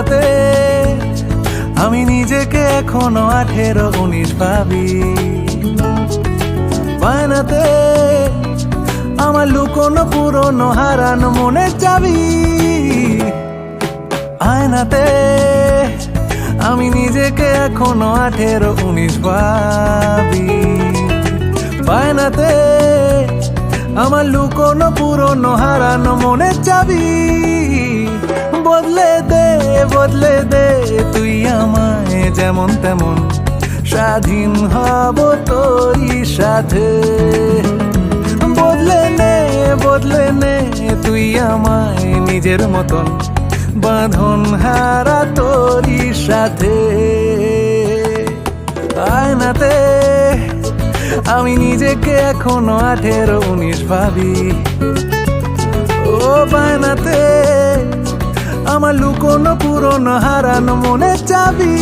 বায়নাতে আমি নিজেকে এখনো 18-19 ভাবি। বায়নাতে আমার লুকোনো পুরনো হারানো মনের চাবি। আয়নাতে আমি নিজেকে এখনো 18-19 ভাবি। বায়নাতে আমার লুকোনো পুরনো হারানো মনের চাবি। বদলে দে তুই আমায় যেমন তেমন, স্বাধীন হব তোরই সাথে। বদলে নে তুই আমায় নিজের মতন, বাঁধন হারা তোরই সাথে। আয়নাতে আমি নিজেকে এখনো 18-19 ভাবি। ও বায়নাতে আমার লুকোনো পুরনো হারানো মনের চাবি।